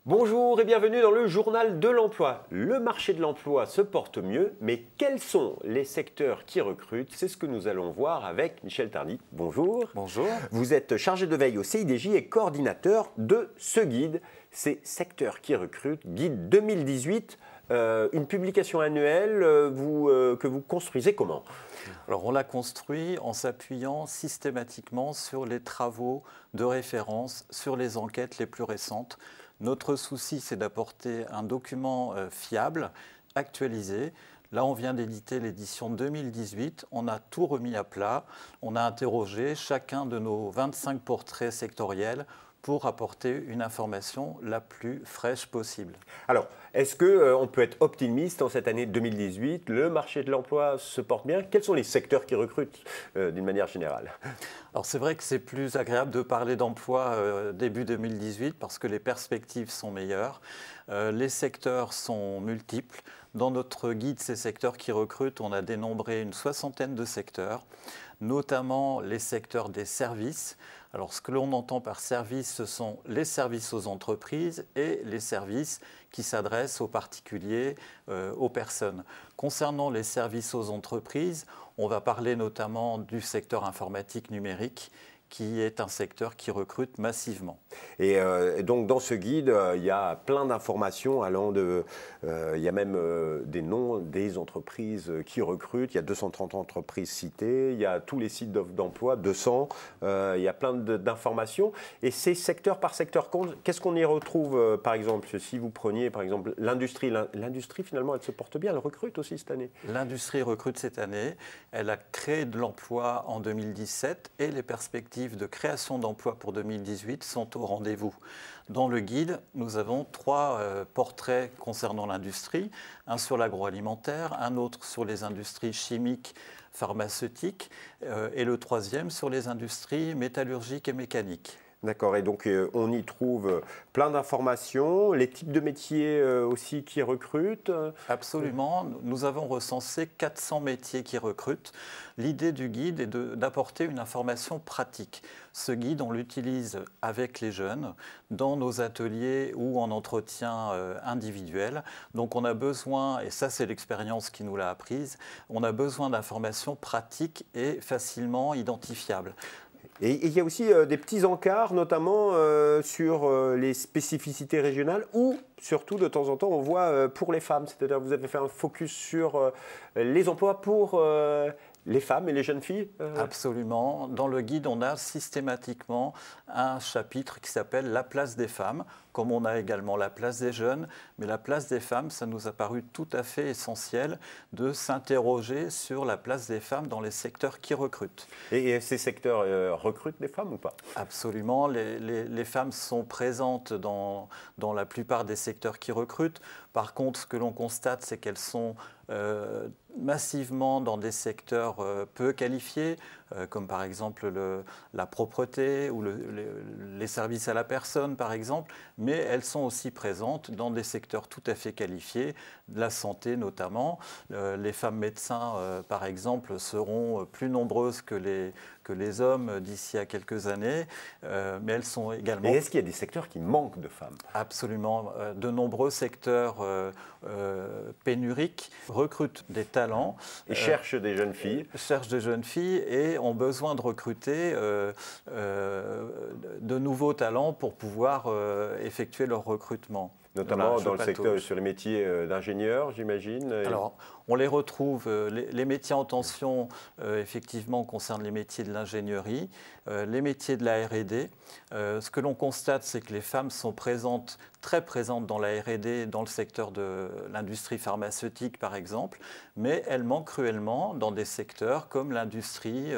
Bonjour et bienvenue dans le journal de l'emploi. Le marché de l'emploi se porte mieux, mais quels sont les secteurs qui recrutent? C'est ce que nous allons voir avec Michel Tardy. Bonjour. Bonjour. Vous êtes chargé de veille au CIDJ et coordinateur de ce guide. C'est Secteurs qui recrutent, guide 2018, une publication annuelle que vous construisez comment? Alors on l'a construit en s'appuyant systématiquement sur les travaux de référence, sur les enquêtes les plus récentes. Notre souci, c'est d'apporter un document fiable, actualisé. Là, on vient d'éditer l'édition 2018. On a tout remis à plat. On a interrogé chacun de nos 25 portraits sectoriels pour apporter une information la plus fraîche possible. Alors, est-ce qu'on peut être optimiste en cette année 2018? Le marché de l'emploi se porte bien. Quels sont les secteurs qui recrutent d'une manière générale? Alors c'est vrai que c'est plus agréable de parler d'emploi début 2018 parce que les perspectives sont meilleures. Les secteurs sont multiples. Dans notre guide, ces secteurs qui recrutent, on a dénombré une soixantaine de secteurs, notamment les secteurs des services. Alors ce que l'on entend par services, ce sont les services aux entreprises et les services qui s'adressent aux particuliers, aux personnes. Concernant les services aux entreprises, on va parler notamment du secteur informatique numérique, qui est un secteur qui recrute massivement. Et donc dans ce guide, il y a plein d'informations allant de... il y a même des noms des entreprises qui recrutent. Il y a 230 entreprises citées, il y a tous les sites d'offres d'emploi, 200. Il y a plein d'informations. Et c'est secteur par secteur. Qu'est-ce qu'on y retrouve, par exemple, si vous preniez par exemple l'industrie? L'industrie, finalement, elle se porte bien, elle recrute aussi cette année. L'industrie recrute cette année. Elle a créé de l'emploi en 2017 et les perspectives de création d'emplois pour 2018 sont au rendez-vous. Dans le guide, nous avons 3 portraits concernant l'industrie, un sur l'agroalimentaire, un autre sur les industries chimiques, pharmaceutiques et le 3e sur les industries métallurgiques et mécaniques. D'accord, et donc on y trouve plein d'informations, les types de métiers aussi qui recrutent. Absolument, nous avons recensé 400 métiers qui recrutent. L'idée du guide est d'apporter une information pratique. Ce guide, on l'utilise avec les jeunes, dans nos ateliers ou en entretien individuel. Donc on a besoin, et ça c'est l'expérience qui nous l'a apprise, on a besoin d'informations pratiques et facilement identifiables. Et il y a aussi des petits encarts, notamment sur les spécificités régionales ou surtout, de temps en temps, on voit pour les femmes. C'est-à-dire que vous avez fait un focus sur les emplois pour les femmes et les jeunes filles. Absolument. Dans le guide, on a systématiquement un chapitre qui s'appelle « La place des femmes », comme on a également la place des jeunes. Mais la place des femmes, ça nous a paru tout à fait essentiel de s'interroger sur la place des femmes dans les secteurs qui recrutent. Et ces secteurs recrutent des femmes ou pas? Absolument. Les femmes sont présentes dans la plupart des secteurs qui recrutent. Par contre, ce que l'on constate, c'est qu'elles sont massivement dans des secteurs peu qualifiés, comme par exemple la propreté ou les services à la personne, par exemple, mais elles sont aussi présentes dans des secteurs tout à fait qualifiés, la santé notamment. Les femmes médecins, par exemple, seront plus nombreuses que les hommes d'ici à quelques années, mais elles sont également... Et est-ce qu'il y a des secteurs qui manquent de femmes? Absolument. De nombreux secteurs pénuriques recrutent des talents. Et cherchent des jeunes filles. Cherchent des jeunes filles et ont besoin de recruter de nouveaux talents pour pouvoir effectuer leur recrutement. Notamment dans le secteur, sur les métiers d'ingénieur, j'imagine. Alors, on les retrouve, les métiers en tension, effectivement, concernent les métiers de l'ingénierie, les métiers de la R&D. Ce que l'on constate, c'est que les femmes sont présentes, très présentes dans la R&D, dans le secteur de l'industrie pharmaceutique, par exemple, mais elles manquent cruellement dans des secteurs comme l'industrie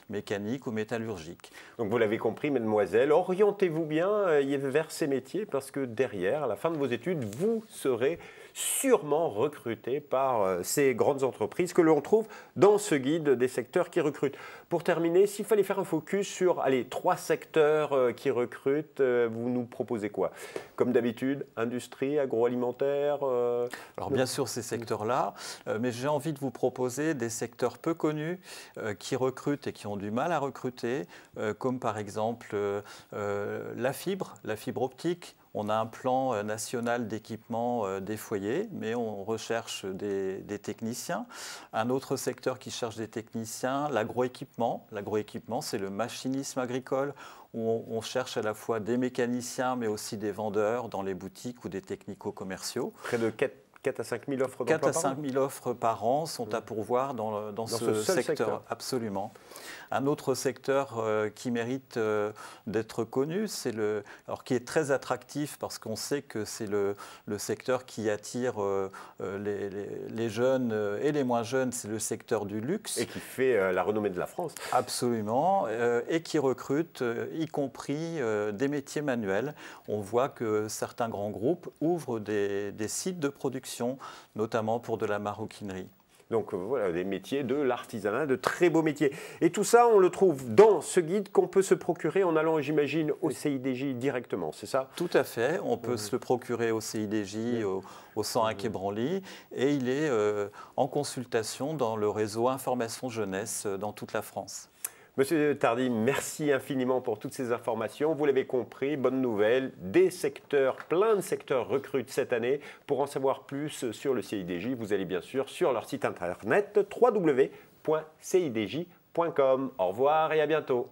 mécanique ou métallurgique. Donc vous l'avez compris, mesdemoiselles, orientez-vous bien vers ces métiers parce que derrière, à la fin de vos études, vous serez sûrement recrutés par ces grandes entreprises que l'on trouve dans ce guide des secteurs qui recrutent. Pour terminer, s'il fallait faire un focus sur 3 secteurs qui recrutent, vous nous proposez quoi? Comme d'habitude, industrie, agroalimentaire Alors bien sûr ces secteurs-là, mais j'ai envie de vous proposer des secteurs peu connus qui recrutent et qui ont du mal à recruter, comme par exemple la fibre optique. On a un plan national d'équipement des foyers, mais on recherche des techniciens. Un autre secteur qui cherche des techniciens, l'agroéquipement. L'agroéquipement, c'est le machinisme agricole, où on cherche à la fois des mécaniciens, mais aussi des vendeurs dans les boutiques ou des technico-commerciaux. Près de 4 à 5 000 offres d'emploi 4 à 5 000 offres par an sont à pourvoir dans ce secteur. Absolument. Un autre secteur qui mérite d'être connu, qui est très attractif parce qu'on sait que c'est le secteur qui attire les jeunes et les moins jeunes, c'est le secteur du luxe. Et qui fait la renommée de la France. Absolument, et qui recrute y compris des métiers manuels. On voit que certains grands groupes ouvrent des sites de production, notamment pour de la maroquinerie. Donc voilà, des métiers de l'artisanat, de très beaux métiers. Et tout ça, on le trouve dans ce guide qu'on peut se procurer en allant, j'imagine, au CIDJ directement, c'est ça? Tout à fait, on peut se le procurer au CIDJ, au 101 quai Branly, et il est en consultation dans le réseau Information Jeunesse dans toute la France. Monsieur Tardy, merci infiniment pour toutes ces informations. Vous l'avez compris, bonne nouvelle, plein de secteurs recrutent cette année. Pour en savoir plus sur le CIDJ, vous allez bien sûr sur leur site internet www.cidj.com. Au revoir et à bientôt.